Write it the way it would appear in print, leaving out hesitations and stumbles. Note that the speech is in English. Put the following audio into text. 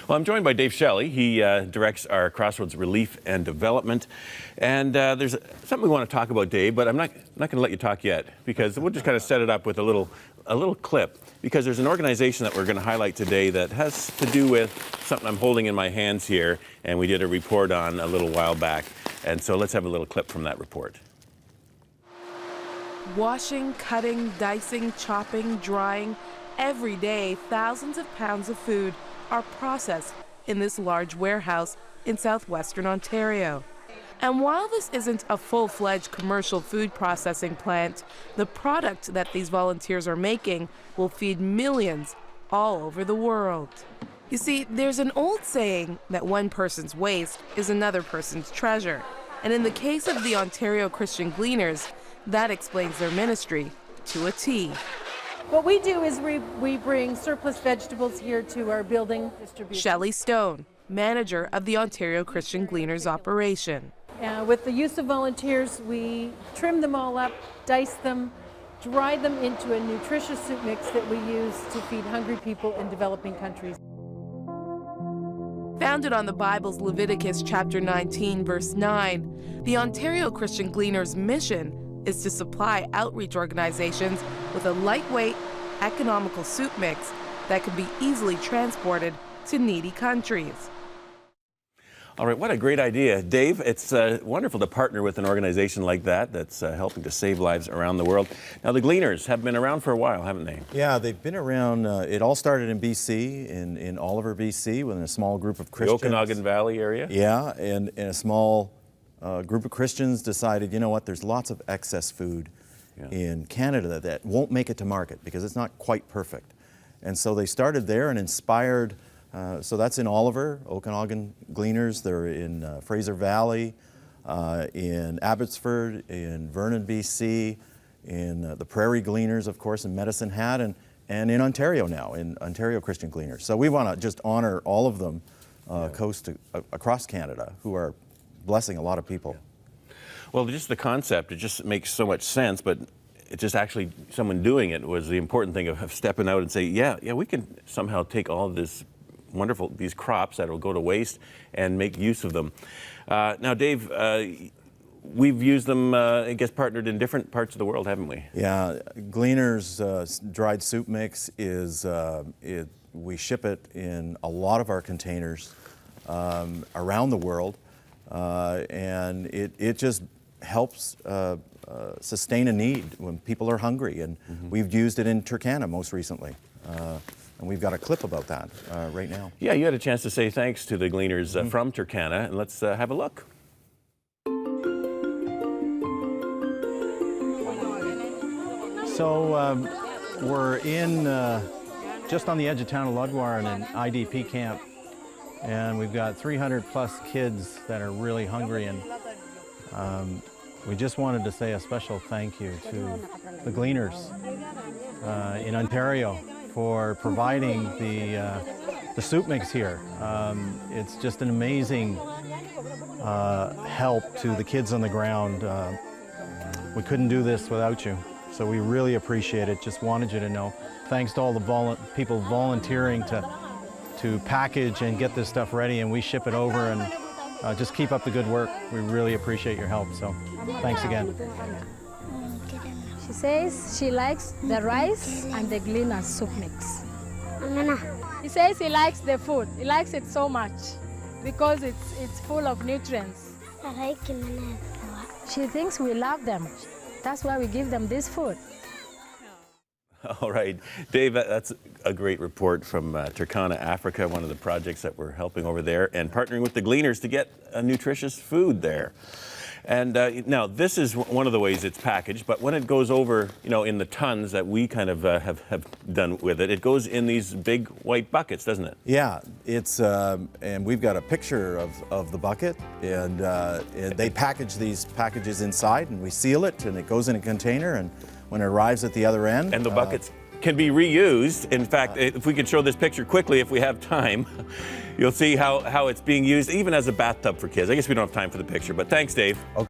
Well, I'm joined by Dave Shelley. He directs our Crossroads Relief and Development. And there's something we want to talk about, Dave, but I'm not going to let you talk yet, because we'll just kind of set it up with a little clip, because there's an organization that we're going to highlight today that has to do with something I'm holding in my hands here, and we did a report on a little while back. And so let's have a little clip from that report. Washing, cutting, dicing, chopping, drying, every day thousands of pounds of food are processed in this large warehouse in southwestern Ontario. And while this isn't a full-fledged commercial food processing plant, the product that these volunteers are making will feed millions all over the world. You see, there's an old saying that one person's waste is another person's treasure. And in the case of the Ontario Christian Gleaners, that explains their ministry to a T. What we do is we bring surplus vegetables here to our building distribution. Shelley Stone, manager of the Ontario Christian Gleaners operation. With the use of volunteers, we trim them all up, dice them, dry them into a nutritious soup mix that we use to feed hungry people in developing countries. Founded on the Bible's Leviticus chapter 19, verse 9, the Ontario Christian Gleaners' mission is to supply outreach organizations with a lightweight, economical soup mix that can be easily transported to needy countries. All right, what a great idea. Dave, it's wonderful to partner with an organization like that that's helping to save lives around the world. Now, the Gleaners have been around for a while, haven't they? Yeah, they've been around. It all started in BC, in Oliver, BC, with a small group of Christians. The Okanagan Valley area? Yeah, and a small group of Christians decided, you know what, there's lots of excess food in Canada that won't make it to market because it's not quite perfect. And so they started there and inspired. So that's in Oliver, Okanagan Gleaners. They're in Fraser Valley, in Abbotsford, in Vernon, BC, in the Prairie Gleaners, of course, in Medicine Hat, and in Ontario now, in Ontario Christian Gleaners. So we want to just honor all of them across Canada who are blessing a lot of people. Yeah. Well, just the concept, it just makes so much sense, but it just actually, someone doing it was the important thing of stepping out and say, yeah, we can somehow take all of this these crops that will go to waste and make use of them. Now, Dave, we've used them, I guess, partnered in different parts of the world, haven't we? Yeah, Gleaners dried soup mix is, we ship it in a lot of our containers around the world, and it just helps sustain a need when people are hungry, and we've used it in Turkana most recently. And we've got a clip about that right now. Yeah, you had a chance to say thanks to the Gleaners from Turkana, and let's have a look. So we're in just on the edge of town of Ludwar in an IDP camp, and we've got 300 plus kids that are really hungry, and we just wanted to say a special thank you to the Gleaners in Ontario for providing the soup mix here. It's just an amazing help to the kids on the ground. We couldn't do this without you, so we really appreciate it. Just wanted you to know. Thanks to all the people volunteering to package and get this stuff ready, and we ship it over, and just keep up the good work. We really appreciate your help, so thanks again. She says she likes the rice and the Gleaners soup mix. He says he likes the food. He likes it so much because it's full of nutrients. She thinks we love them. That's why we give them this food. All right, Dave, that's a great report from Turkana, Africa, one of the projects that we're helping over there and partnering with the Gleaners to get nutritious food there. And now, this is one of the ways it's packaged, but when it goes over, in the tons that we kind of have done with it, it goes in these big white buckets, doesn't it? Yeah, it's, and we've got a picture of the bucket, and they package these packages inside, and we seal it, and it goes in a container, and when it arrives at the other end. And the buckets can be reused. In fact, if we could show this picture quickly, if we have time, you'll see how it's being used, even as a bathtub for kids. I guess we don't have time for the picture, but thanks, Dave. Okay.